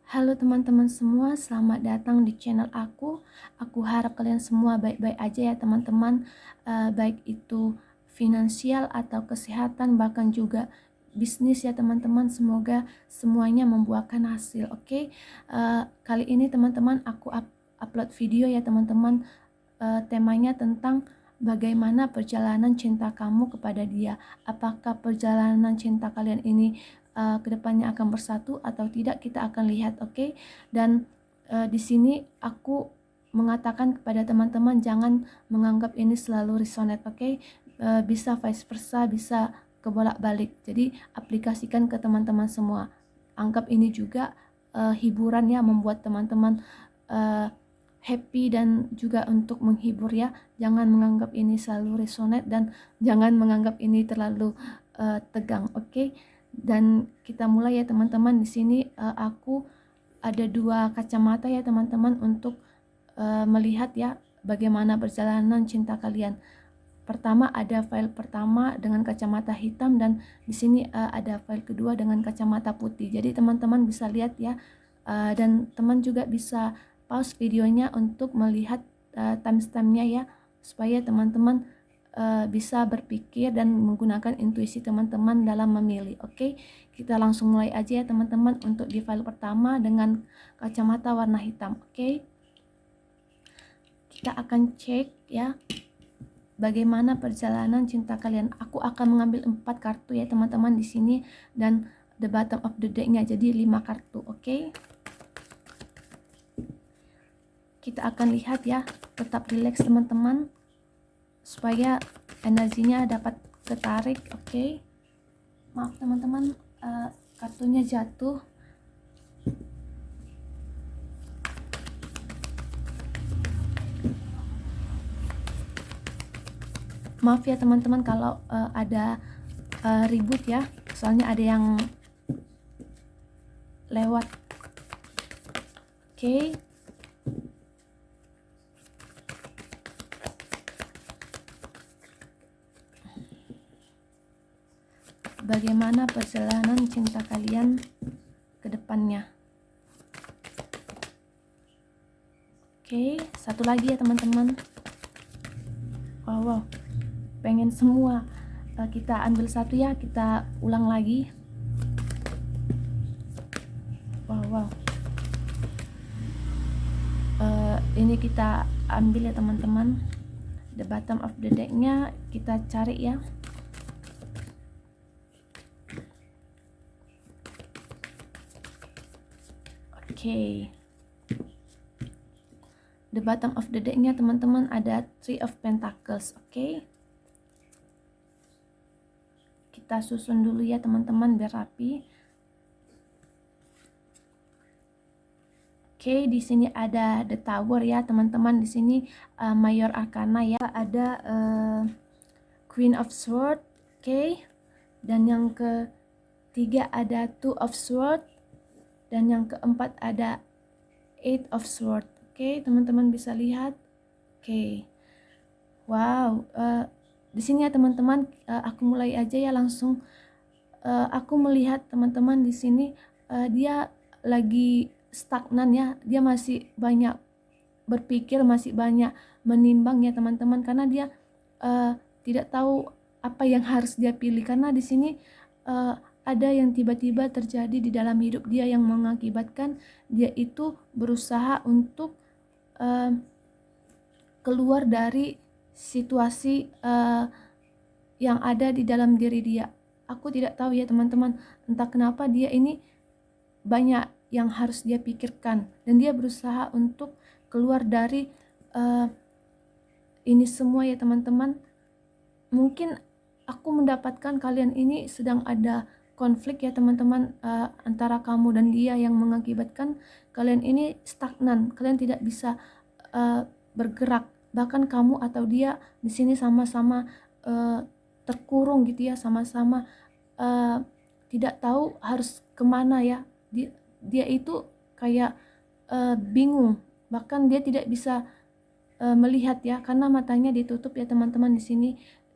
Halo teman-teman semua, selamat datang di channel aku. Aku harap kalian semua baik-baik aja ya teman-teman, baik itu finansial atau kesehatan, bahkan juga bisnis ya teman-teman. Semoga semuanya membuahkan hasil. Oke. Kali ini teman-teman aku upload video ya teman-teman. Temanya tentang bagaimana perjalanan cinta kamu kepada dia. Apakah perjalanan cinta kalian ini kedepannya akan bersatu atau tidak, kita akan lihat, oke? Dan di sini aku mengatakan kepada teman-teman jangan menganggap ini selalu resonate, oke? Bisa vice versa, bisa kebolak-balik. Jadi aplikasikan ke teman-teman semua. Anggap ini juga hiburan ya, membuat teman-teman happy dan juga untuk menghibur ya. Jangan menganggap ini selalu resonate dan jangan menganggap ini terlalu tegang, oke? Dan kita mulai ya teman-teman. Di sini aku ada dua kacamata ya teman-teman untuk melihat ya bagaimana perjalanan cinta kalian. Pertama ada file pertama dengan kacamata hitam dan di sini ada file kedua dengan kacamata putih. Jadi teman-teman bisa lihat ya, dan teman juga bisa pause videonya untuk melihat timestampnya ya, supaya teman-teman bisa berpikir dan menggunakan intuisi teman-teman dalam memilih. Oke, kita langsung mulai aja ya teman-teman untuk di file pertama dengan kacamata warna hitam. Oke, kita akan cek ya bagaimana perjalanan cinta kalian. Aku akan mengambil 4 kartu ya teman-teman di sini dan the bottom of the deck-nya, jadi 5 kartu. Oke. Kita akan lihat ya, tetap relax teman-teman supaya energinya dapat ketarik. Oke. Maaf teman-teman, kartunya jatuh. Maaf ya teman-teman kalau ada ribut ya, soalnya ada yang lewat. Oke. Bagaimana perjalanan cinta kalian ke depannya. Oke, satu lagi ya teman-teman. Wow, pengen semua. Kita ambil satu ya, kita ulang lagi. Wow. Ini kita ambil ya teman-teman. The bottom of the deck-nya kita cari ya. Oke. The bottom of the deck-nya teman-teman ada Three of Pentacles. Oke. Kita susun dulu ya teman-teman biar rapi. Oke, di sini ada The Tower ya teman-teman. Di sini Mayor Arcana ya. Ada Queen of Swords. Oke. Dan yang ketiga ada Two of Swords. Dan yang keempat ada Eight of Swords. Oke, teman-teman bisa lihat. Oke. Wow, di sini ya teman-teman, aku mulai aja ya langsung. Aku melihat teman-teman di sini dia lagi stagnan ya. Dia masih banyak berpikir, masih banyak menimbang ya teman-teman, karena dia tidak tahu apa yang harus dia pilih, karena di sini ada yang tiba-tiba terjadi di dalam hidup dia yang mengakibatkan dia itu berusaha untuk keluar dari situasi yang ada di dalam diri dia. Aku tidak tahu ya teman-teman, entah kenapa dia ini banyak yang harus dia pikirkan dan dia berusaha untuk keluar dari ini semua ya teman-teman. Mungkin aku mendapatkan kalian ini sedang ada konflik ya teman-teman, antara kamu dan dia yang mengakibatkan kalian ini stagnan. Kalian tidak bisa bergerak, bahkan kamu atau dia di sini sama-sama terkurung gitu ya, sama-sama tidak tahu harus kemana ya. Dia itu kayak bingung, bahkan dia tidak bisa melihat ya, karena matanya ditutup ya teman-teman di sini,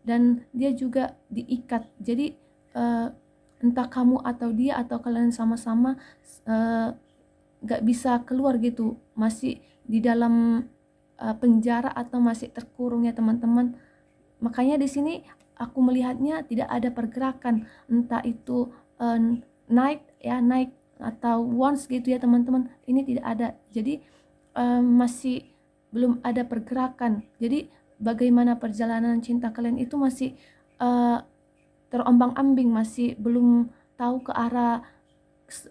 dan dia juga diikat. Jadi entah kamu atau dia atau kalian sama-sama gak bisa keluar gitu, masih di dalam penjara atau masih terkurung ya teman-teman. Makanya di sini aku melihatnya tidak ada pergerakan, entah itu naik atau once gitu ya teman-teman. Ini tidak ada. Jadi masih belum ada pergerakan. Jadi bagaimana perjalanan cinta kalian itu masih terombang-ambing, masih belum tahu ke arah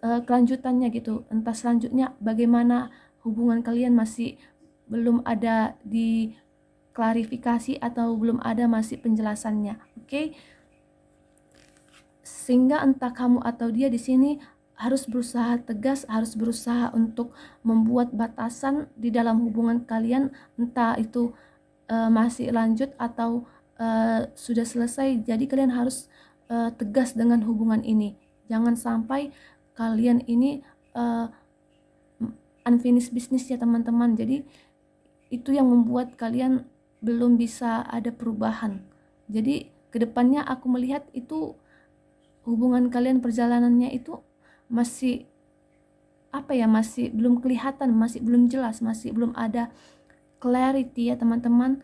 kelanjutannya gitu. Entah selanjutnya bagaimana hubungan kalian, masih belum ada di klarifikasi atau belum ada masih penjelasannya. Oke? Sehingga entah kamu atau dia di sini harus berusaha tegas, harus berusaha untuk membuat batasan di dalam hubungan kalian, entah itu masih lanjut atau sudah selesai. Jadi kalian harus tegas dengan hubungan ini. Jangan sampai kalian ini unfinished business ya teman-teman. Jadi itu yang membuat kalian belum bisa ada perubahan. Jadi kedepannya aku melihat itu hubungan kalian, perjalanannya itu masih masih belum kelihatan, masih belum jelas, masih belum ada clarity ya teman-teman.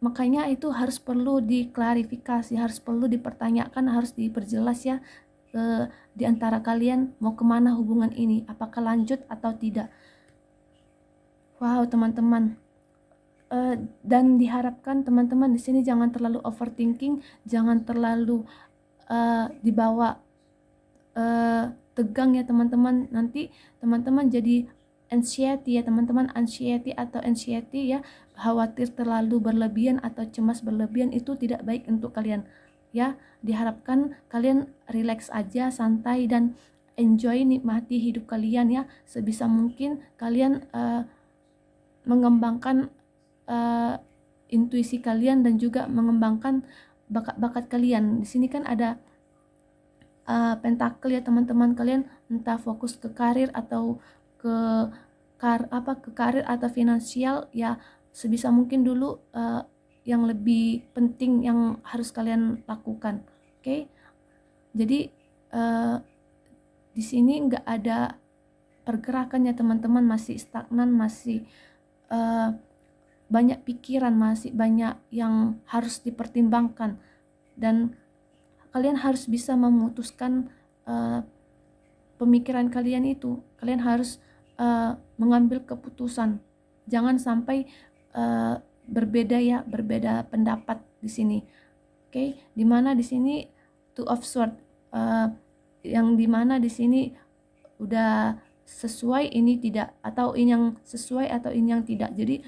Makanya itu harus perlu diklarifikasi, harus perlu dipertanyakan, harus diperjelas ya di antara kalian mau kemana hubungan ini, apakah lanjut atau tidak. Wow teman-teman, dan diharapkan teman-teman di sini jangan terlalu overthinking, jangan terlalu dibawa tegang ya teman-teman. Nanti teman-teman jadi anxiety ya teman-teman, anxiety ya, khawatir terlalu berlebihan atau cemas berlebihan, itu tidak baik untuk kalian ya. Diharapkan kalian relax aja, santai, dan enjoy, nikmati hidup kalian ya. Sebisa mungkin kalian mengembangkan intuisi kalian dan juga mengembangkan bakat-bakat kalian. Di sini kan ada pentakel ya teman-teman. Kalian entah fokus ke karir atau ke karir atau finansial ya, sebisa mungkin dulu yang lebih penting yang harus kalian lakukan. Oke? Jadi di sini nggak ada pergerakan ya teman-teman, masih stagnan, masih banyak pikiran, masih banyak yang harus dipertimbangkan, dan kalian harus bisa memutuskan pemikiran kalian itu. Kalian harus mengambil keputusan. Jangan sampai berbeda pendapat di sini. Oke, dimana di sini two of sword, yang dimana di sini udah sesuai, ini tidak, atau ini yang sesuai atau ini yang tidak. Jadi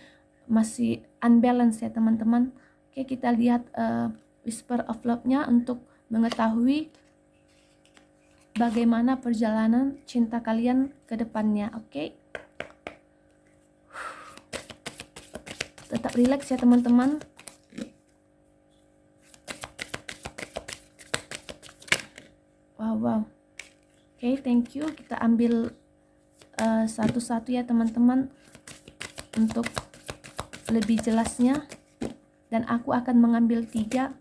masih unbalance ya teman-teman. Oke, kita lihat whisper of love-nya untuk mengetahui bagaimana perjalanan cinta kalian ke depannya. Oke, tetap relax ya teman-teman. Wow. Oke, thank you. Kita ambil satu-satu ya teman-teman untuk lebih jelasnya, dan aku akan mengambil 3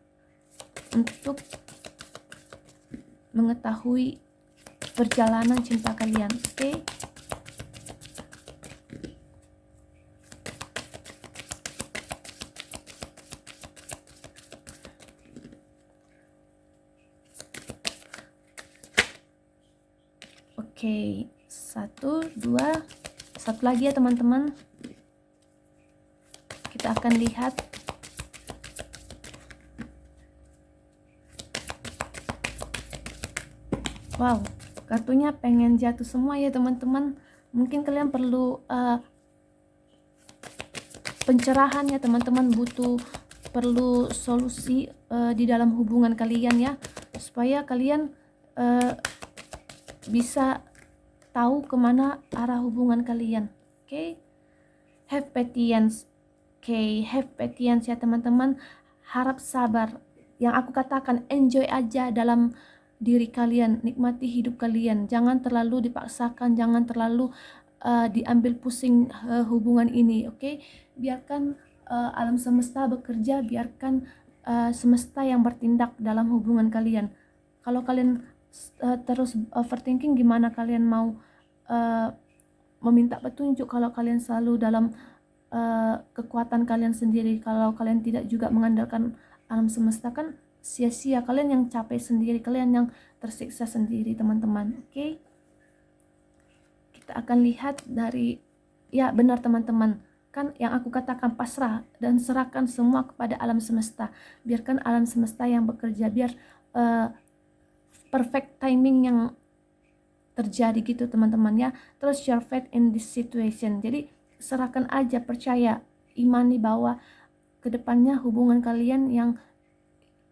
untuk mengetahui perjalanan cinta kalian. Oke? Oke, 1, 2, satu lagi ya teman-teman. Kita akan lihat wow, kartunya pengen jatuh semua ya teman-teman. Mungkin kalian perlu pencerahan ya teman-teman, perlu solusi di dalam hubungan kalian ya, supaya kalian bisa tahu kemana arah hubungan kalian. Oke? Have patience. Oke, have patience ya teman-teman. Harap sabar. Yang aku katakan, enjoy aja dalam diri kalian, nikmati hidup kalian. Jangan terlalu dipaksakan, jangan terlalu diambil pusing hubungan ini. Oke? Biarkan alam semesta bekerja, biarkan semesta yang bertindak dalam hubungan kalian. Kalau kalian terus overthinking, gimana kalian mau meminta petunjuk kalau kalian selalu dalam kekuatan kalian sendiri. Kalau kalian tidak juga mengandalkan alam semesta, kan sia-sia, kalian yang capek sendiri, kalian yang tersiksa sendiri teman-teman. Oke, kita akan lihat dari, ya benar teman-teman, kan yang aku katakan pasrah dan serahkan semua kepada alam semesta. Biarkan alam semesta yang bekerja, biar perfect timing yang terjadi gitu teman-teman ya. Trust your faith in this situation. Jadi serahkan aja, percaya, imani bahwa kedepannya hubungan kalian yang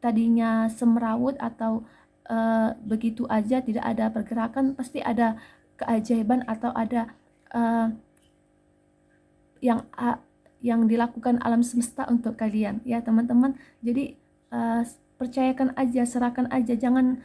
tadinya semrawut atau begitu aja tidak ada pergerakan, pasti ada keajaiban atau ada yang dilakukan alam semesta untuk kalian ya teman-teman. Jadi percayakan aja, serahkan aja, jangan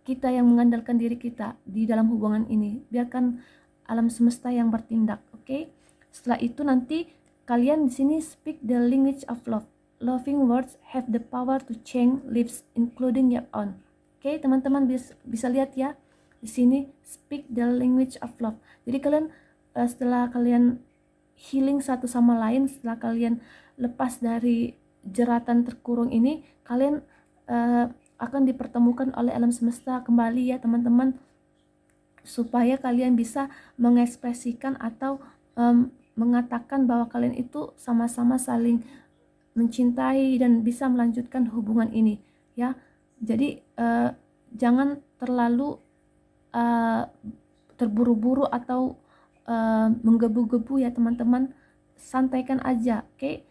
kita yang mengandalkan diri kita di dalam hubungan ini, biarkan alam semesta yang bertindak. Oke. Setelah itu nanti kalian di sini speak the language of love. Loving words have the power to change lives, including your own. Oke, teman-teman bisa lihat ya di sini, speak the language of love. Jadi kalian setelah kalian healing satu sama lain, setelah kalian lepas dari jeratan terkurung ini, kalian akan dipertemukan oleh alam semesta kembali ya teman-teman, supaya kalian bisa mengekspresikan atau mengatakan bahwa kalian itu sama-sama saling mencintai dan bisa melanjutkan hubungan ini ya. Jadi jangan terlalu terburu-buru atau menggebu-gebu ya teman-teman, santaikan aja. Oke.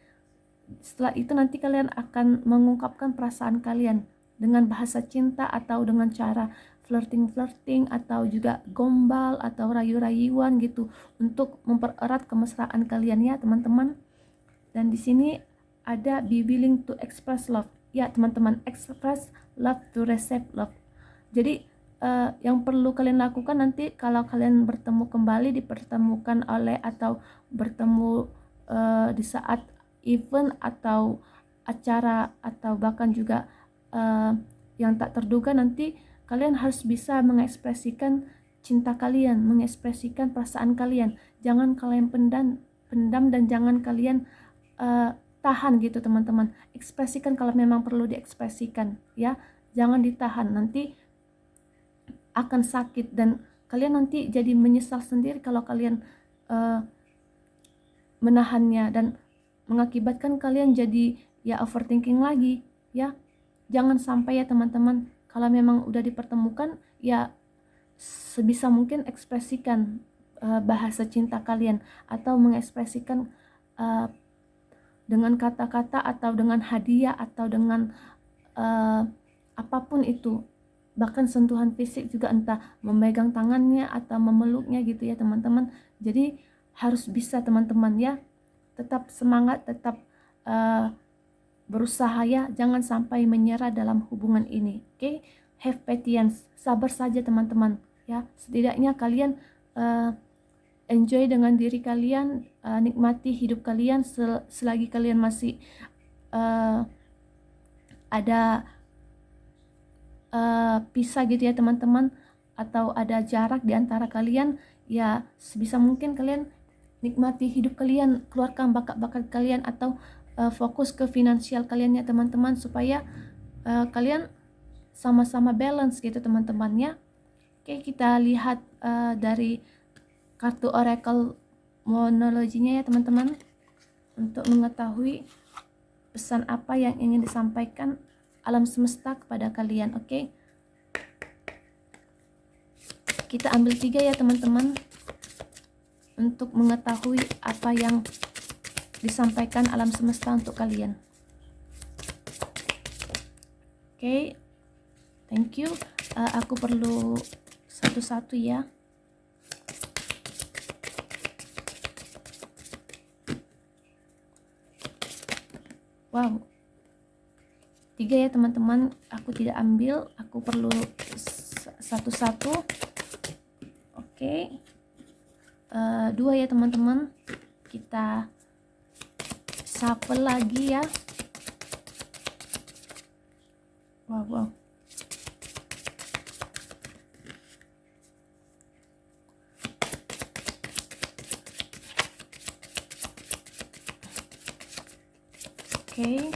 Setelah itu nanti kalian akan mengungkapkan perasaan kalian dengan bahasa cinta atau dengan cara flirting atau juga gombal atau rayu-rayuan gitu, untuk mempererat kemesraan kalian ya teman-teman. Dan di sini ada be willing to express love ya teman-teman, express love to receive love. Jadi yang perlu kalian lakukan nanti kalau kalian bertemu kembali, dipertemukan oleh atau bertemu di saat event atau acara atau bahkan juga yang tak terduga, nanti kalian harus bisa mengekspresikan cinta kalian, mengekspresikan perasaan kalian. Jangan kalian pendam dan jangan kalian tahan gitu teman-teman. Ekspresikan kalau memang perlu diekspresikan ya, jangan ditahan, nanti akan sakit dan kalian nanti jadi menyesal sendiri kalau kalian menahannya, dan mengakibatkan kalian jadi ya overthinking lagi ya. Jangan sampai ya teman-teman, kalau memang udah dipertemukan ya sebisa mungkin ekspresikan bahasa cinta kalian, atau mengekspresikan dengan kata-kata atau dengan hadiah atau dengan apapun itu, bahkan sentuhan fisik juga, entah memegang tangannya atau memeluknya gitu ya teman-teman. Jadi harus bisa teman-teman ya, tetap semangat, tetap berusaha ya, jangan sampai menyerah dalam hubungan ini. Oke, have patience, sabar saja teman-teman ya. Setidaknya kalian enjoy dengan diri kalian, nikmati hidup kalian selagi kalian masih ada pisah gitu ya teman-teman, atau ada jarak di antara kalian ya. Sebisa mungkin kalian nikmati hidup kalian, keluarkan bakat-bakat kalian, atau fokus ke finansial kalian ya teman-teman, supaya kalian sama-sama balance gitu teman-teman ya. Oke, kita lihat dari kartu oracle monologinya ya teman-teman, untuk mengetahui pesan apa yang ingin disampaikan alam semesta kepada kalian. Oke, kita ambil 3 ya teman-teman, untuk mengetahui apa yang disampaikan alam semesta untuk kalian. Oke, thank you. Aku perlu satu-satu ya. Wow, 3 ya teman-teman, aku tidak ambil, aku perlu satu-satu. Oke, 2 ya teman-teman, kita shuffle lagi ya. Wow. Oke.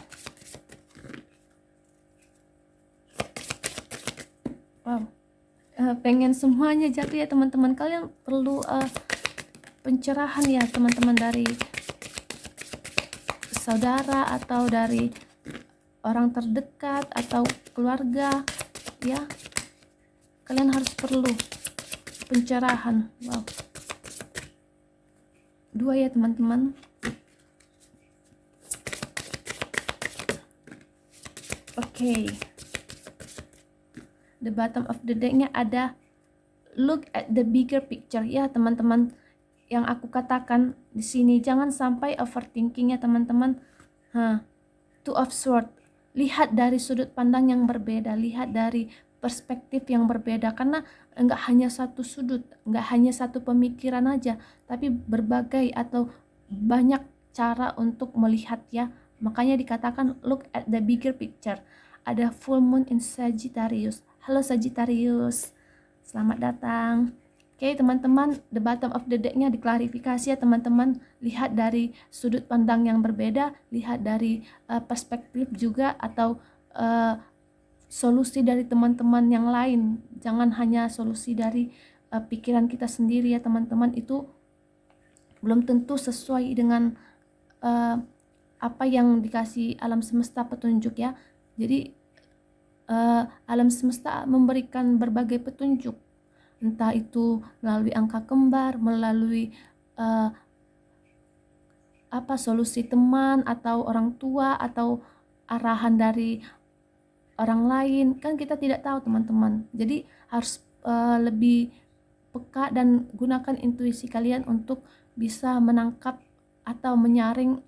Wow. Pengen semuanya jatuh ya teman-teman. Kalian perlu pencerahan ya teman-teman, dari saudara atau dari orang terdekat atau keluarga ya. Kalian harus perlu pencerahan. Wow. 2 ya teman-teman. Oke. The bottom of the deck-nya ada look at the bigger picture ya teman-teman. Yang aku katakan di sini, jangan sampai overthinking ya teman-teman. Two of Swords, lihat dari sudut pandang yang berbeda, lihat dari perspektif yang berbeda, karena enggak hanya satu sudut, enggak hanya satu pemikiran aja, tapi berbagai atau banyak cara untuk melihat ya. Makanya dikatakan look at the bigger picture. Ada full moon in Sagittarius. Halo Sagittarius, selamat datang. Oke teman-teman, the bottom of the deck-nya diklarifikasi ya teman-teman. Lihat dari sudut pandang yang berbeda, lihat dari perspektif juga, atau solusi dari teman-teman yang lain. Jangan hanya solusi dari pikiran kita sendiri ya teman-teman. Itu belum tentu sesuai dengan apa yang dikasih alam semesta petunjuk ya. Jadi alam semesta memberikan berbagai petunjuk, entah itu melalui angka kembar, melalui solusi teman atau orang tua, atau arahan dari orang lain, kan kita tidak tahu teman-teman. Jadi harus lebih peka dan gunakan intuisi kalian untuk bisa menangkap atau menyaring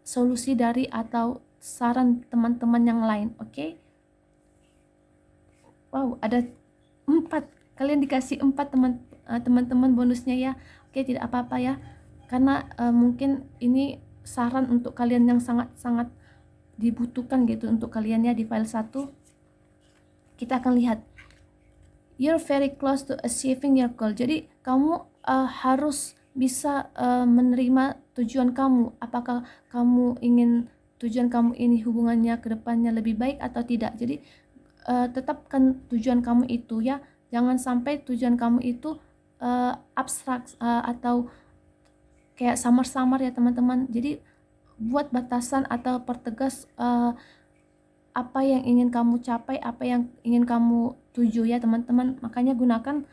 solusi dari atau saran teman-teman yang lain. Oke? Wow, ada 4. Kalian dikasih 4 teman-teman bonusnya ya. Oke, tidak apa-apa ya. Karena mungkin ini saran untuk kalian yang sangat-sangat dibutuhkan gitu untuk kalian ya di file 1. Kita akan lihat. You're very close to achieving your goal. Jadi kamu harus bisa menerima tujuan kamu. Apakah kamu ingin tujuan kamu ini hubungannya ke depannya lebih baik atau tidak. Jadi tetapkan tujuan kamu itu ya. Jangan sampai tujuan kamu itu abstrak atau kayak samar-samar ya teman-teman. Jadi buat batasan atau pertegas apa yang ingin kamu capai, apa yang ingin kamu tuju ya teman-teman. Makanya gunakan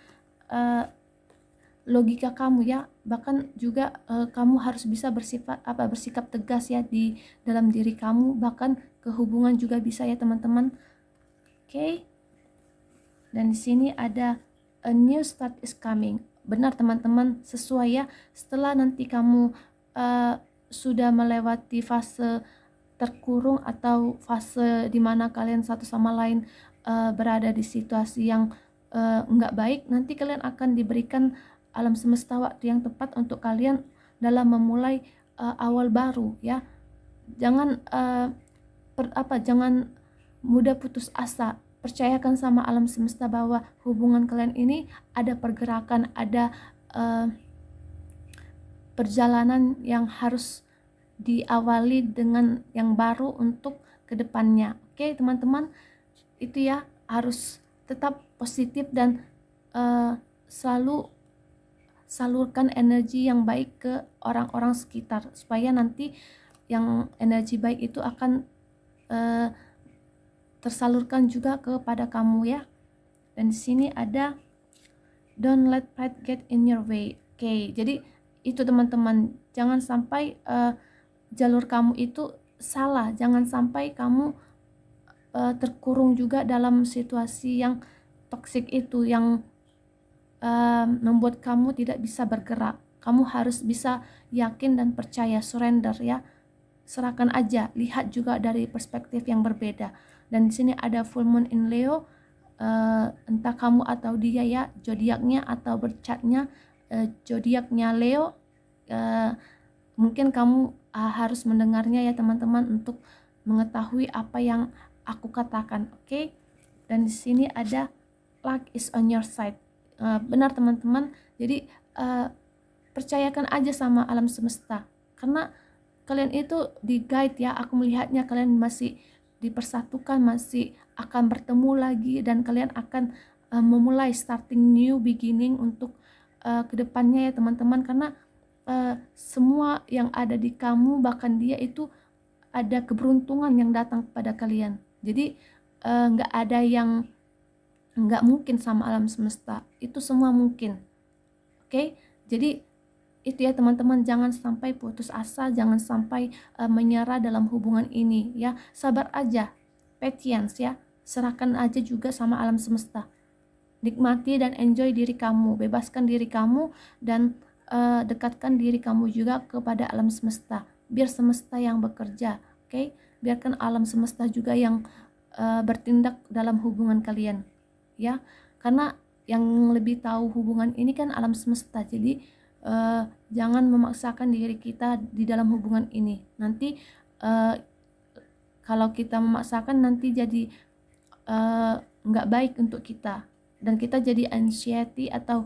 logika kamu ya. Bahkan juga kamu harus bisa bersikap tegas ya di dalam diri kamu, bahkan ke hubungan juga bisa ya teman-teman. Oke. Dan di sini ada a new start is coming. Benar teman-teman, sesuai ya. Setelah nanti kamu sudah melewati fase terkurung atau fase dimana kalian satu sama lain berada di situasi yang enggak baik, nanti kalian akan diberikan alam semesta waktu yang tepat untuk kalian dalam memulai awal baru ya. Jangan jangan mudah putus asa. Percayakan sama alam semesta bahwa hubungan kalian ini ada pergerakan, ada perjalanan yang harus diawali dengan yang baru untuk kedepannya. Oke teman-teman, itu ya, harus tetap positif dan selalu salurkan energi yang baik ke orang-orang sekitar, supaya nanti yang energi baik itu akan tersalurkan juga kepada kamu ya. Dan di sini ada don't let pride get in your way. Oke, jadi itu teman-teman, jangan sampai jalur kamu itu salah, jangan sampai kamu terkurung juga dalam situasi yang toksik itu, yang membuat kamu tidak bisa bergerak. Kamu harus bisa yakin dan percaya, surrender ya. Serahkan aja, lihat juga dari perspektif yang berbeda. Dan di sini ada full moon in Leo, entah kamu atau dia ya, zodiaknya atau bercatnya zodiaknya Leo. Mungkin kamu harus mendengarnya ya teman-teman untuk mengetahui apa yang aku katakan. Oke? Dan di sini ada luck is on your side. Benar teman-teman. Jadi percayakan aja sama alam semesta, karena kalian itu di guide ya, aku melihatnya kalian masih dipersatukan, masih akan bertemu lagi, dan kalian akan memulai starting new beginning untuk kedepannya ya teman-teman. Karena semua yang ada di kamu, bahkan dia itu ada keberuntungan yang datang kepada kalian. Jadi nggak ada yang nggak mungkin sama alam semesta, itu semua mungkin. Oke, jadi itu ya teman-teman, jangan sampai putus asa, jangan sampai menyerah dalam hubungan ini ya. Sabar aja, patience ya, serahkan aja juga sama alam semesta. Nikmati dan enjoy diri kamu, bebaskan diri kamu, dan dekatkan diri kamu juga kepada alam semesta. Biar semesta yang bekerja, oke? Biarkan alam semesta juga yang bertindak dalam hubungan kalian ya, karena yang lebih tahu hubungan ini kan alam semesta. Jadi jangan memaksakan diri kita di dalam hubungan ini. Nanti kalau kita memaksakan, nanti jadi nggak baik untuk kita, dan kita jadi anxiety atau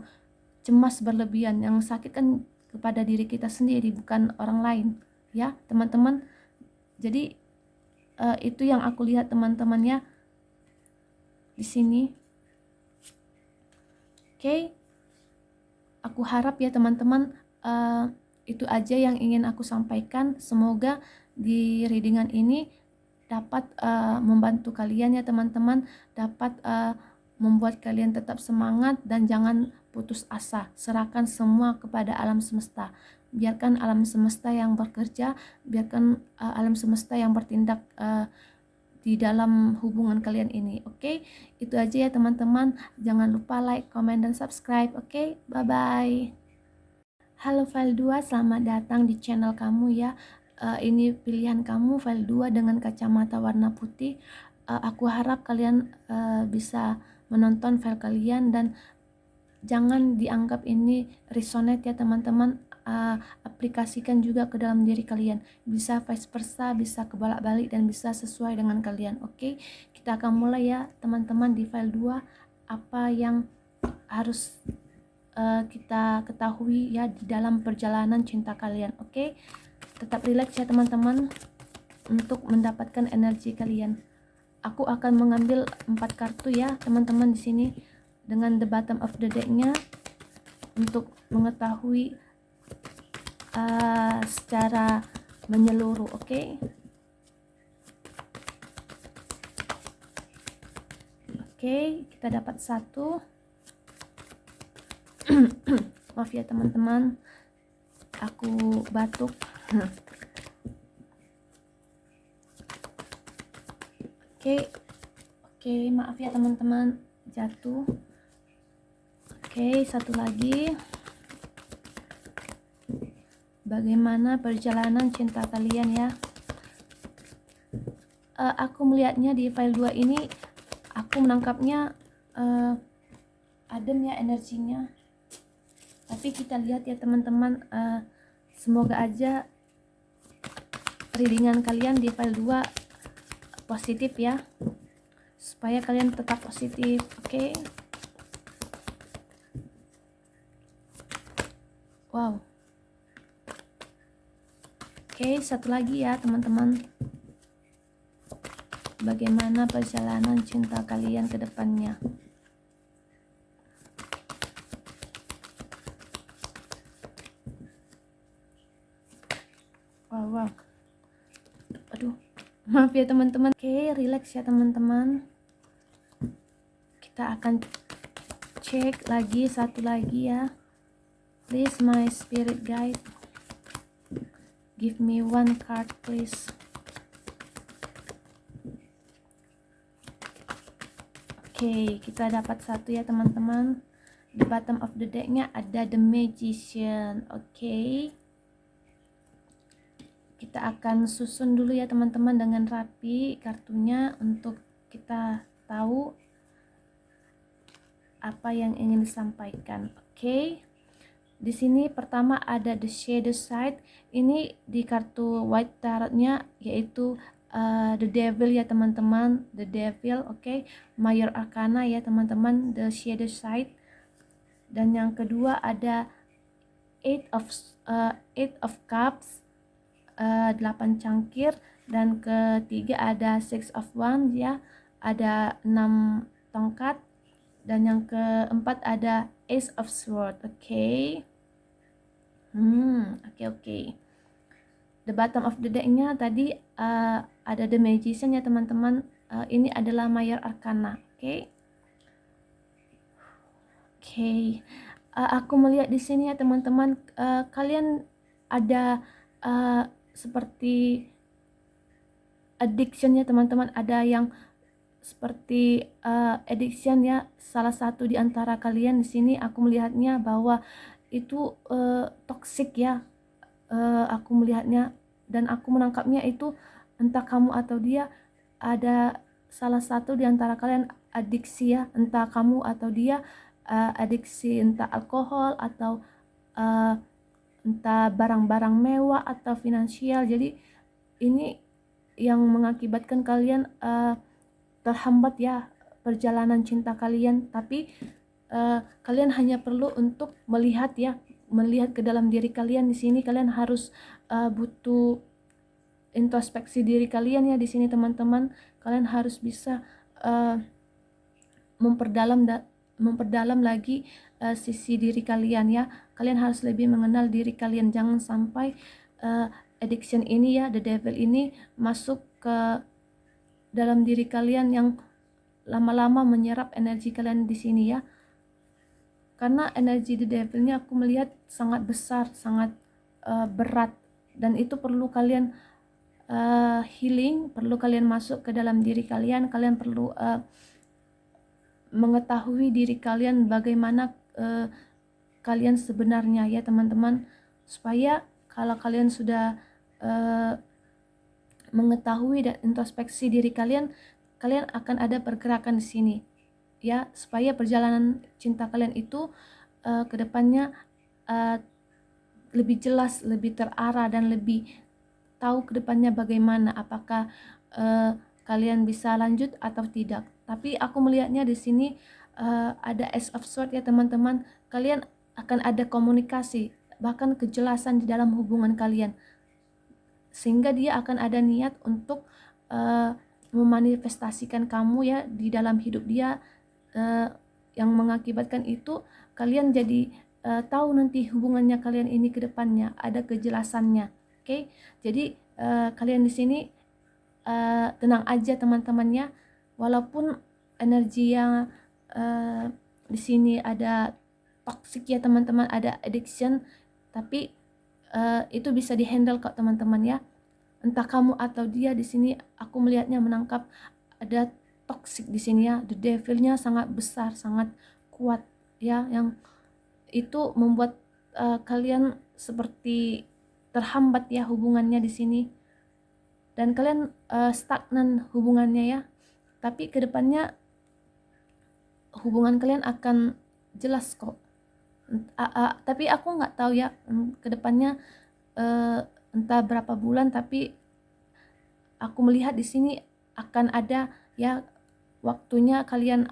cemas berlebihan. Yang sakit kan kepada diri kita sendiri, bukan orang lain ya teman-teman. Jadi itu yang aku lihat teman-temannya di sini. Oke, aku harap ya teman-teman itu aja yang ingin aku sampaikan. Semoga di readingan ini dapat membantu kalian ya teman-teman, dapat membuat kalian tetap semangat dan jangan putus asa. Serahkan semua kepada alam semesta. Biarkan alam semesta yang bekerja, biarkan alam semesta yang bertindak di dalam hubungan kalian ini. Oke, itu aja ya teman-teman. Jangan lupa like, comment, dan subscribe. Oke, bye-bye. Halo file 2, selamat datang di channel kamu ya. Ini pilihan kamu, file 2 dengan kacamata warna putih. Aku harap kalian bisa menonton file kalian, dan jangan dianggap ini resonate ya teman-teman. Aplikasikan juga ke dalam diri kalian, bisa vice versa, bisa kebolak-balik, dan bisa sesuai dengan kalian. Oke, kita akan mulai ya teman-teman di file 2, apa yang harus kita ketahui ya di dalam perjalanan cinta kalian. Oke, tetap relax ya teman-teman untuk mendapatkan energi kalian. Aku akan mengambil 4 kartu ya teman-teman di sini dengan the bottom of the deck-nya untuk mengetahui secara menyeluruh. Oke. Oke, kita dapat 1. Maaf ya teman-teman, aku batuk. Oke, maaf ya teman-teman, jatuh. Oke, 1 lagi. Bagaimana perjalanan cinta kalian ya? Aku melihatnya di file 2 ini, aku menangkapnya adem ya energinya. Tapi kita lihat ya teman-teman, semoga aja readingan kalian di file 2 positif ya, supaya kalian tetap positif. Oke. Wow. Oke, 1 lagi ya teman-teman. Bagaimana perjalanan cinta kalian ke depannya? Wow. Aduh, maaf ya teman-teman. Oke, relax ya teman-teman. Kita akan cek lagi 1 lagi ya. Please my spirit guide, give me 1 card please. Oke, kita dapat 1 ya teman-teman. Di bottom of the deck-nya ada the magician. Oke. Kita akan susun dulu ya teman-teman dengan rapi kartunya untuk kita tahu apa yang ingin disampaikan. Oke. Di sini pertama ada the shadow side. Ini di kartu white tarotnya yaitu the devil ya teman-teman, the devil. Oke. Major arcana ya teman-teman, the shadow side. Dan yang kedua ada eight of cups. 8 cangkir, dan ketiga ada Six of Wands ya, ada 6 tongkat, dan yang keempat ada Ace of Swords. Oke. Oke. The bottom of the deck-nya tadi ada The Magician ya teman-teman. Ini adalah Major Arcana. Oke. Aku melihat di sini ya teman-teman, kalian ada seperti addiction ya teman-teman, ada yang seperti addiction ya. Salah satu di antara kalian di sini aku melihatnya bahwa itu toxic ya. Aku melihatnya dan aku menangkapnya itu entah kamu atau dia, ada salah satu di antara kalian adiksi ya, entah kamu atau dia adiksi, entah alkohol atau entah barang-barang mewah atau finansial. Jadi ini yang mengakibatkan kalian terhambat ya perjalanan cinta kalian. Tapi kalian hanya perlu untuk melihat ke dalam diri kalian. Di sini kalian harus butuh introspeksi diri kalian ya di sini teman-teman. Kalian harus bisa memperdalam lagi sisi diri kalian ya. Kalian harus lebih mengenal diri kalian. Jangan sampai addiction ini ya, the devil ini masuk ke dalam diri kalian yang lama-lama menyerap energi kalian di sini ya. Karena energi the devil-nya aku melihat sangat besar, sangat berat, dan itu perlu kalian healing, perlu kalian masuk ke dalam diri kalian. Kalian perlu mengetahui diri kalian, bagaimana kalian sebenarnya ya teman-teman, supaya kalau kalian sudah mengetahui dan introspeksi diri kalian, kalian akan ada pergerakan di sini ya, supaya perjalanan cinta kalian itu ke depannya lebih jelas, lebih terarah, dan lebih tahu ke depannya bagaimana, apakah kalian bisa lanjut atau tidak. Tapi aku melihatnya di sini ada Ace of Swords ya teman-teman. Kalian akan ada komunikasi, bahkan kejelasan di dalam hubungan kalian, sehingga dia akan ada niat untuk memanifestasikan kamu ya di dalam hidup dia, yang mengakibatkan itu kalian jadi tahu nanti hubungannya kalian ini ke depannya, ada kejelasannya. Oke. Jadi kalian di sini tenang aja teman-temannya, walaupun energi yang di sini ada toxic ya teman-teman, ada addiction, tapi itu bisa dihandle kok teman-teman ya. Entah kamu atau dia, di sini aku melihatnya menangkap ada toxic di sini ya. The devil-nya sangat besar, sangat kuat ya, yang itu membuat kalian seperti terhambat ya hubungannya di sini, dan kalian stagnan hubungannya ya. Tapi kedepannya hubungan kalian akan jelas kok. Tapi aku nggak tahu ya kedepannya entah berapa bulan, tapi aku melihat di sini akan ada ya waktunya kalian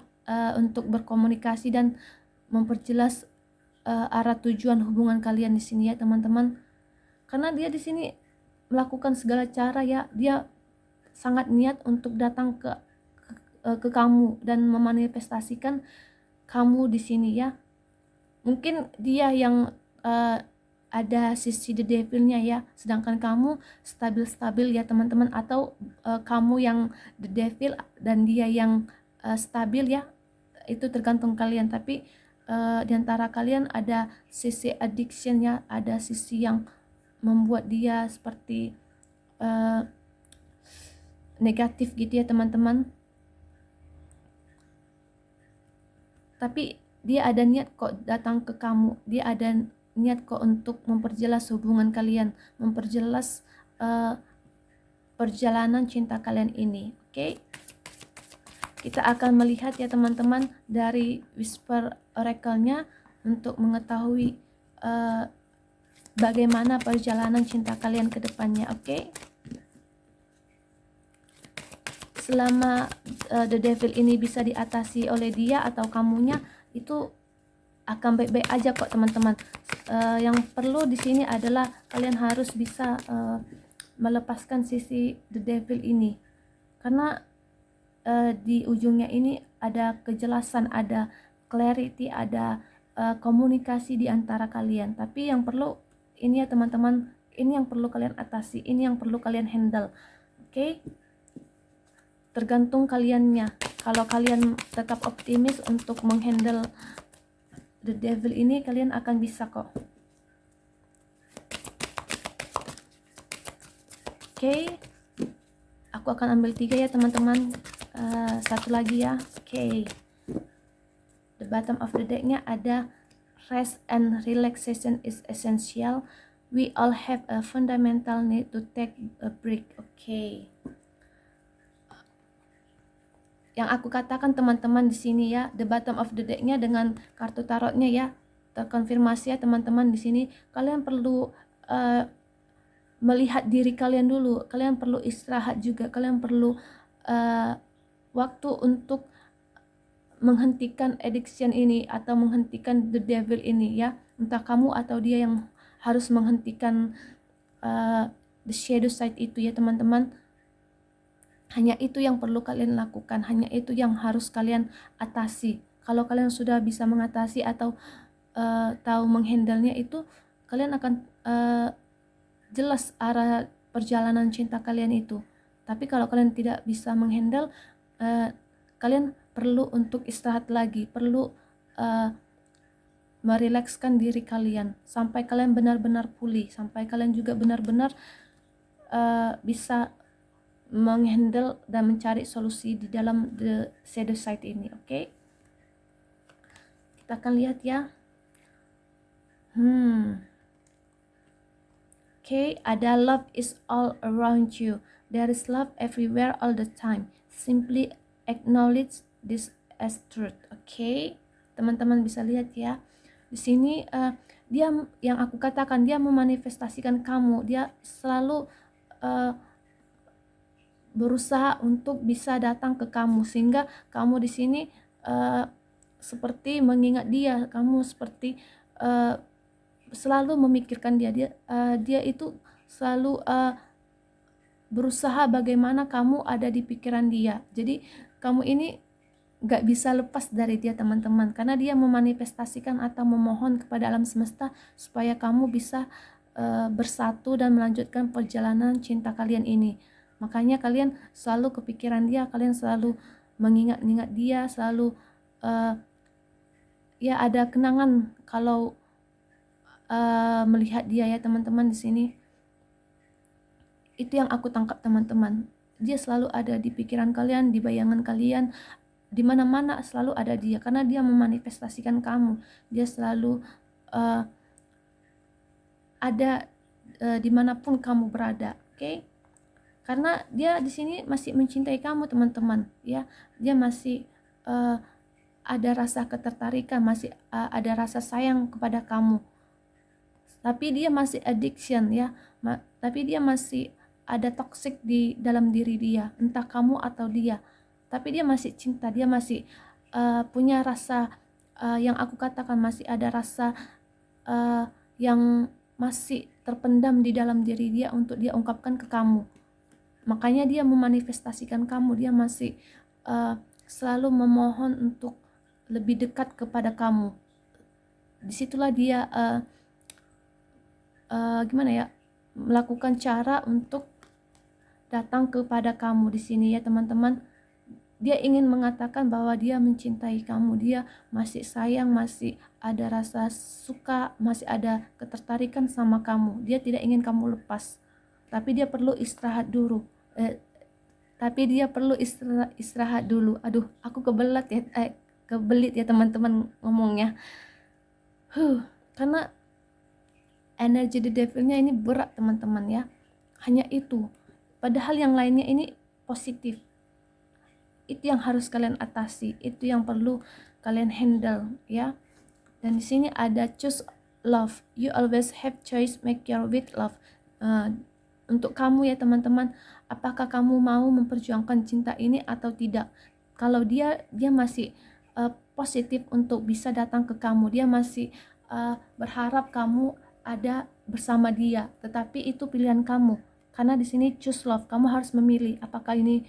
untuk berkomunikasi dan memperjelas arah tujuan hubungan kalian di sini ya teman-teman. Karena dia di sini melakukan segala cara ya, dia sangat niat untuk datang ke kamu dan memanifestasikan kamu di sini ya. Mungkin dia yang ada sisi the devil-nya ya, sedangkan kamu stabil-stabil ya teman-teman, atau kamu yang the devil dan dia yang stabil ya, itu tergantung kalian. Tapi di antara kalian ada sisi addiction ya, ada sisi yang membuat dia seperti negatif gitu ya teman-teman. Tapi dia ada niat kok datang ke kamu, dia ada niat kok untuk memperjelas hubungan kalian, memperjelas perjalanan cinta kalian ini. Oke. Kita akan melihat ya teman-teman dari Whisper Oracle-nya untuk mengetahui bagaimana perjalanan cinta kalian ke depannya. Oke. Selama the devil ini bisa diatasi oleh dia atau kamunya, itu akan baik-baik aja kok teman-teman. Yang perlu di sini adalah kalian harus bisa melepaskan sisi the devil ini, karena di ujungnya ini ada kejelasan, ada clarity, ada komunikasi di antara kalian. Tapi yang perlu ini ya teman-teman, ini yang perlu kalian atasi, ini yang perlu kalian handle. Oke? Tergantung kaliannya. Kalau kalian tetap optimis untuk menghandle the devil ini, kalian akan bisa kok. Oke, aku akan ambil 3 ya teman-teman. Satu lagi ya. Oke, the bottom of the decknya ada rest and relaxation is essential. We all have a fundamental need to take a break. Oke. Yang aku katakan teman-teman di sini ya, the bottom of the decknya dengan kartu tarotnya ya, terkonfirmasi ya teman-teman di sini. Kalian perlu melihat diri kalian dulu. Kalian perlu istirahat juga. Kalian perlu waktu untuk menghentikan addiction ini atau menghentikan the devil ini ya. Entah kamu atau dia yang harus menghentikan the shadow side itu ya teman-teman. Hanya itu yang perlu kalian lakukan, hanya itu yang harus kalian atasi. Kalau kalian sudah bisa mengatasi atau tahu menghandle-nya itu, kalian akan jelas arah perjalanan cinta kalian itu. Tapi kalau kalian tidak bisa menghandle, kalian perlu untuk istirahat lagi, perlu merilekskan diri kalian sampai kalian benar-benar pulih, sampai kalian juga benar-benar bisa menghandle dan mencari solusi di dalam the shadow side ini. Oke? Kita akan lihat ya. Oke, ada love is all around you. There is love everywhere all the time. Simply acknowledge this as truth. Oke? Teman-teman bisa lihat ya. Di sini dia yang aku katakan, dia memanifestasikan kamu. Dia selalu berusaha untuk bisa datang ke kamu, sehingga kamu di sini seperti mengingat dia, kamu seperti selalu memikirkan dia. Dia itu selalu berusaha bagaimana kamu ada di pikiran dia. Jadi kamu ini gak bisa lepas dari dia teman-teman, karena dia memanifestasikan atau memohon kepada alam semesta supaya kamu bisa bersatu dan melanjutkan perjalanan cinta kalian ini. Makanya kalian selalu kepikiran dia, kalian selalu mengingat-ingat dia, selalu ya ada kenangan kalau melihat dia ya teman-teman di sini. Itu yang aku tangkap teman-teman. Dia selalu ada di pikiran kalian, di bayangan kalian, di mana-mana selalu ada dia, karena dia memanifestasikan kamu. Dia selalu ada dimanapun kamu berada. Oke? Karena dia di sini masih mencintai kamu teman-teman ya. Dia masih ada rasa ketertarikan, masih ada rasa sayang kepada kamu. Tapi dia masih addiction ya. Tapi dia masih ada toxic di dalam diri dia, entah kamu atau dia. Tapi dia masih cinta, dia masih punya rasa yang aku katakan, masih ada rasa yang masih terpendam di dalam diri dia untuk dia ungkapkan ke kamu. Makanya dia memanifestasikan kamu, dia masih selalu memohon untuk lebih dekat kepada kamu. Disitulah dia gimana ya, melakukan cara untuk datang kepada kamu di sini ya teman-teman. Dia ingin mengatakan bahwa dia mencintai kamu, dia masih sayang, masih ada rasa suka, masih ada ketertarikan sama kamu. Dia tidak ingin kamu lepas. Tapi dia perlu istirahat dulu. Istirahat dulu. Aduh, aku kebelit ya teman-teman ngomongnya. Karena energi the devil-nya ini berat teman-teman ya. Hanya itu. Padahal yang lainnya ini positif. Itu yang harus kalian atasi. Itu yang perlu kalian handle ya. Dan di sini ada choose love. You always have choice, make your with love. Untuk kamu ya teman-teman, apakah kamu mau memperjuangkan cinta ini atau tidak? Kalau dia masih positif untuk bisa datang ke kamu, dia masih berharap kamu ada bersama dia, tetapi itu pilihan kamu, karena di sini choose love, kamu harus memilih apakah ini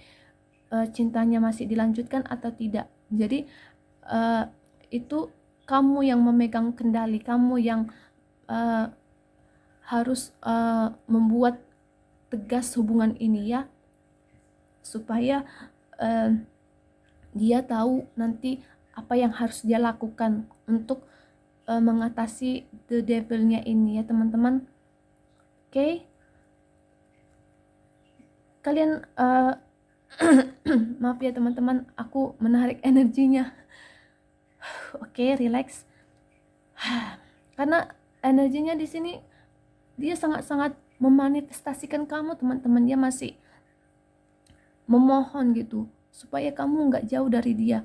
cintanya masih dilanjutkan atau tidak. Jadi itu kamu yang memegang kendali, kamu yang harus membuat tegas hubungan ini ya, supaya dia tahu nanti apa yang harus dia lakukan untuk mengatasi the devilnya ini ya teman-teman. Oke, kalian maaf ya teman-teman, aku menarik energinya. Oke, relax. Karena energinya di sini dia sangat-sangat memanifestasikan kamu teman-teman. Dia masih memohon gitu supaya kamu nggak jauh dari dia.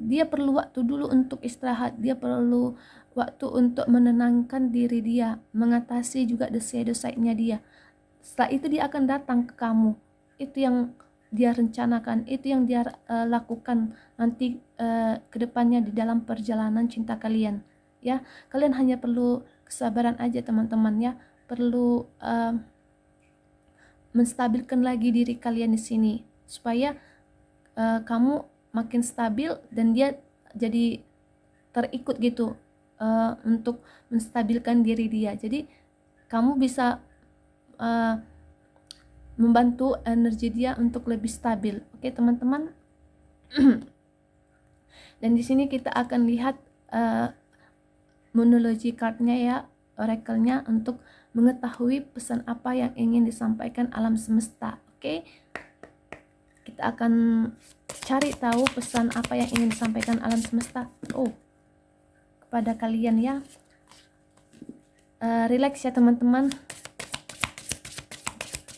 Dia perlu waktu dulu untuk istirahat, dia perlu waktu untuk menenangkan diri dia, mengatasi juga the shadow side-nya dia. Setelah itu dia akan datang ke kamu. Itu yang dia rencanakan, itu yang dia lakukan nanti ke depannya di dalam perjalanan cinta kalian ya. Kalian hanya perlu kesabaran aja teman-teman ya, perlu menstabilkan lagi diri kalian di sini supaya kamu makin stabil dan dia jadi terikut gitu untuk menstabilkan diri dia. Jadi kamu bisa membantu energi dia untuk lebih stabil. Oke teman-teman. Dan di sini kita akan lihat monologi cardnya ya, oracle-nya, untuk mengetahui pesan apa yang ingin disampaikan alam semesta. Oke, kita akan cari tahu pesan apa yang ingin disampaikan alam semesta kepada kalian ya. Relax ya teman-teman,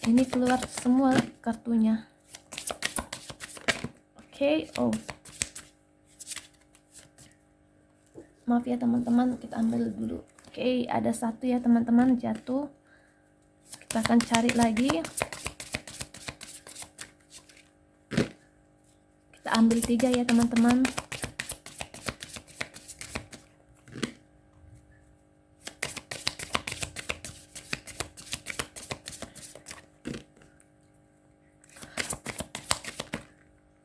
ini keluar semua kartunya. Oke, maaf ya teman-teman, kita ambil dulu. Oke, ada satu ya teman-teman jatuh. Kita akan cari lagi. Kita ambil 3 ya teman-teman.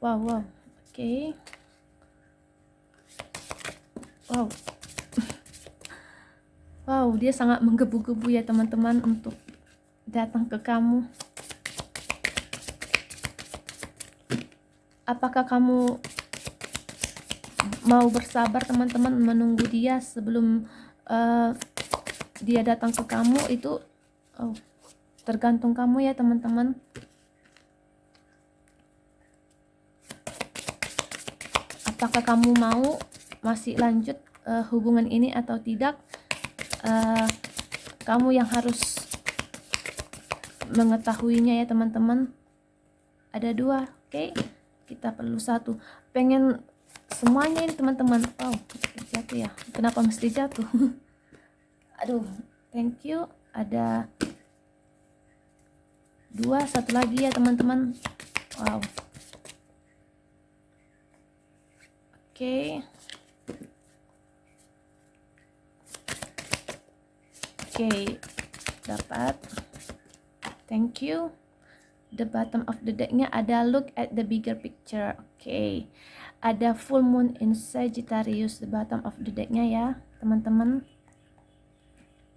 Wow. Oke. Wow, dia sangat menggebu-gebu ya teman-teman untuk datang ke kamu. Apakah kamu mau bersabar teman-teman menunggu dia sebelum dia datang ke kamu? Itu tergantung kamu ya teman-teman. Apakah kamu mau masih lanjut hubungan ini atau tidak? Kamu yang harus mengetahuinya ya teman-teman. Ada 2, oke. Kita perlu 1. Pengen semuanya ini teman-teman. Jatuh ya. Kenapa mesti jatuh? Aduh, thank you. Ada 2, 1 lagi ya teman-teman. Wow. Oke, dapat. Thank you. The bottom of the decknya ada look at the bigger picture. Oke, ada full moon in Sagittarius the bottom of the decknya ya teman-teman.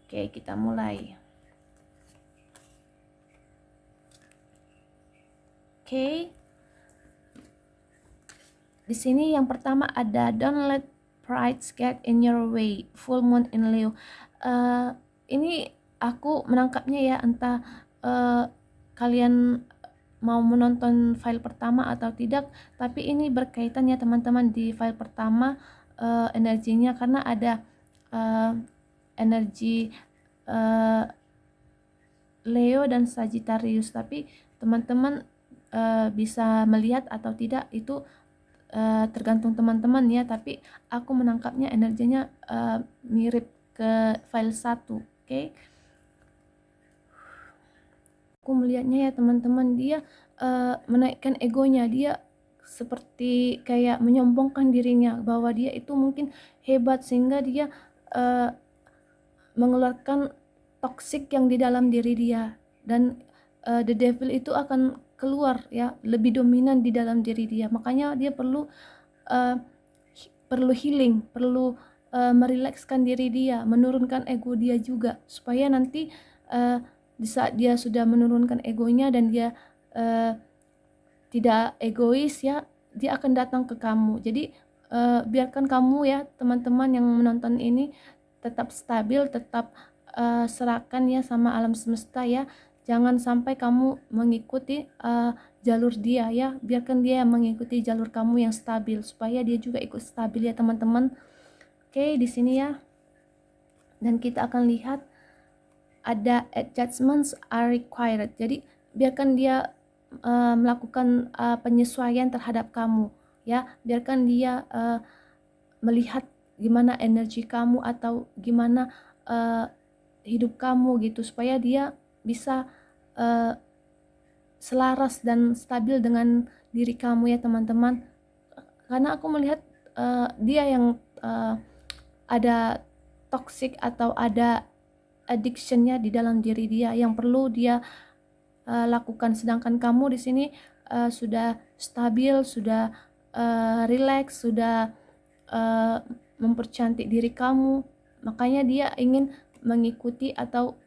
Oke, kita mulai. Oke, di sini yang pertama ada don't let pride get in your way, full moon in Leo. Ini aku menangkapnya ya, entah kalian mau menonton file pertama atau tidak, tapi ini berkaitan ya teman-teman di file pertama energinya, karena ada energi Leo dan Sagittarius, tapi teman-teman bisa melihat atau tidak itu tergantung teman-teman ya, tapi aku menangkapnya energinya mirip ke file 1. Oke. Aku melihatnya ya teman-teman, dia menaikkan egonya, dia seperti kayak menyombongkan dirinya bahwa dia itu mungkin hebat, sehingga dia mengeluarkan toksik yang di dalam diri dia. dan the devil itu akan keluar ya, lebih dominan di dalam diri dia. Makanya dia perlu healing, perlu merilekskan diri dia, menurunkan ego dia juga, supaya nanti di saat dia sudah menurunkan egonya dan dia tidak egois ya, dia akan datang ke kamu. Jadi biarkan kamu ya teman-teman yang menonton ini tetap stabil, tetap serahkan ya sama alam semesta ya. Jangan sampai kamu mengikuti jalur dia ya, biarkan dia mengikuti jalur kamu yang stabil, supaya dia juga ikut stabil ya teman-teman. Oke, di sini ya. Dan kita akan lihat ada adjustments are required. Jadi biarkan dia melakukan penyesuaian terhadap kamu ya. Biarkan dia melihat gimana energi kamu atau gimana hidup kamu gitu, supaya dia bisa selaras dan stabil dengan diri kamu ya teman-teman. Karena aku melihat dia yang ada toxic atau ada addictionnya di dalam diri dia yang perlu dia lakukan, sedangkan kamu di sini sudah stabil, sudah relax, sudah mempercantik diri kamu. Makanya dia ingin mengikuti atau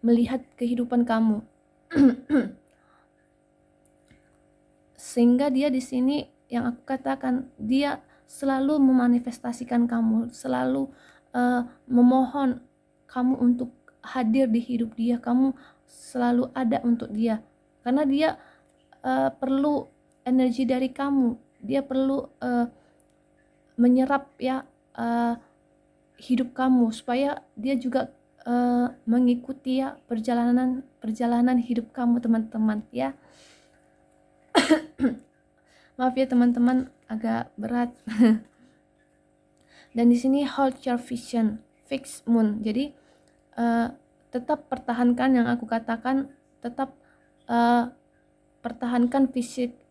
melihat kehidupan kamu. Sehingga dia di sini yang aku katakan, dia selalu memanifestasikan kamu, selalu memohon kamu untuk hadir di hidup dia, kamu selalu ada untuk dia, karena dia perlu energi dari kamu, dia perlu menyerap ya hidup kamu, supaya dia juga mengikuti ya perjalanan hidup kamu teman-teman ya. Maaf ya teman-teman, agak berat. Dan di sini hold your vision, fix moon. Jadi tetap pertahankan yang aku katakan, tetap pertahankan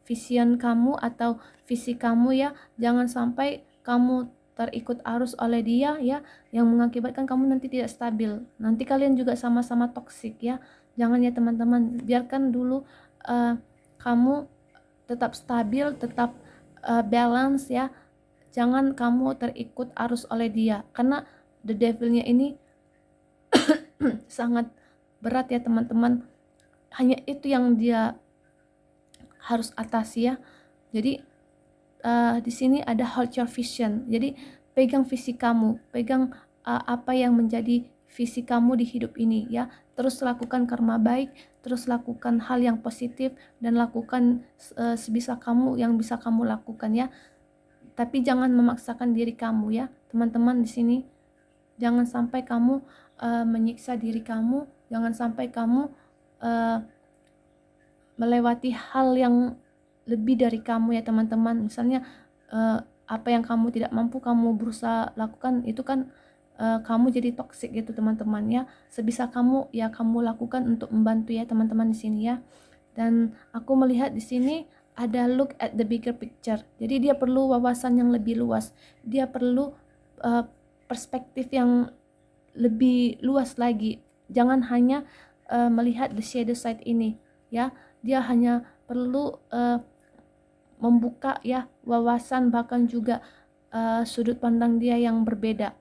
vision kamu atau visi kamu ya. Jangan sampai kamu terikut arus oleh dia ya, yang mengakibatkan kamu nanti tidak stabil. Nanti kalian juga sama-sama toksik ya. Jangan ya teman-teman, biarkan dulu kamu tetap stabil, tetap balance ya. Jangan kamu terikut arus oleh dia, karena the devilnya ini sangat berat ya teman-teman. Hanya itu yang dia harus atasi ya. Jadi di sini ada hold your vision. Jadi pegang visi kamu, pegang apa yang menjadi visi kamu di hidup ini ya. Terus lakukan karma baik, terus lakukan hal yang positif, dan lakukan sebisa kamu yang bisa kamu lakukan ya. Tapi jangan memaksakan diri kamu ya teman-teman. Di sini jangan sampai kamu menyiksa diri kamu, jangan sampai kamu melewati hal yang lebih dari kamu ya teman-teman. Misalnya apa yang kamu tidak mampu kamu berusaha lakukan, itu kan kamu jadi toksik gitu teman-teman ya. Sebisa kamu ya kamu lakukan untuk membantu ya teman-teman di sini ya. Dan aku melihat di sini ada look at the bigger picture. Jadi dia perlu wawasan yang lebih luas. Dia perlu perspektif yang lebih luas lagi. Jangan hanya melihat the shadow side ini ya. Dia hanya perlu membuka ya wawasan, bahkan juga sudut pandang dia yang berbeda.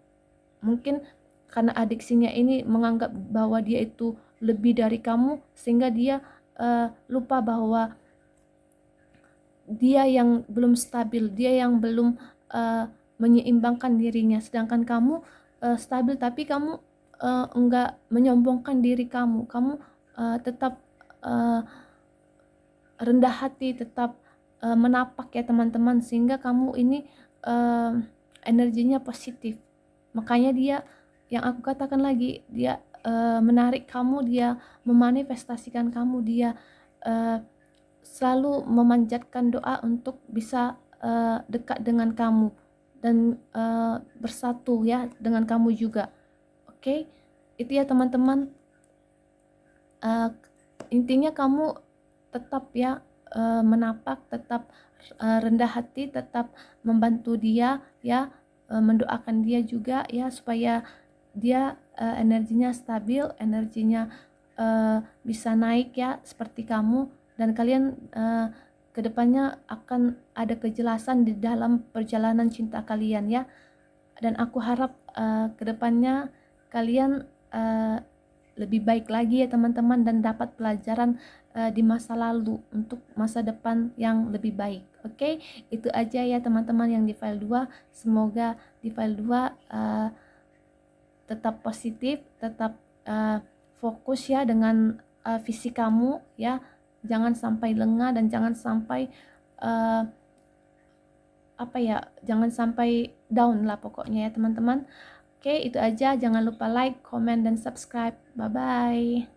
Mungkin karena adiksinya ini menganggap bahwa dia itu lebih dari kamu, sehingga dia lupa bahwa dia yang belum stabil, dia yang belum menyeimbangkan dirinya, sedangkan kamu stabil, tapi kamu enggak menyombongkan diri kamu tetap rendah hati, tetap menapak ya teman-teman, sehingga kamu ini energinya positif. Makanya dia, yang aku katakan lagi, dia menarik kamu, dia memanifestasikan kamu, dia selalu memanjatkan doa untuk bisa dekat dengan kamu dan bersatu ya dengan kamu juga. Oke, itu ya teman-teman. Intinya kamu tetap ya menapak, tetap rendah hati, tetap membantu dia ya, mendoakan dia juga ya, supaya dia energinya stabil, energinya bisa naik ya seperti kamu, dan kalian kedepannya akan ada kejelasan di dalam perjalanan cinta kalian ya. Dan aku harap kedepannya kalian lebih baik lagi ya teman-teman, dan dapat pelajaran di masa lalu untuk masa depan yang lebih baik. Oke, itu aja ya teman-teman yang di file 2. Semoga di file 2 tetap positif, tetap fokus ya dengan visi kamu ya. Jangan sampai lengah dan jangan sampai jangan sampai down lah pokoknya ya teman-teman. Oke, itu aja. Jangan lupa like, comment, dan subscribe. Bye-bye.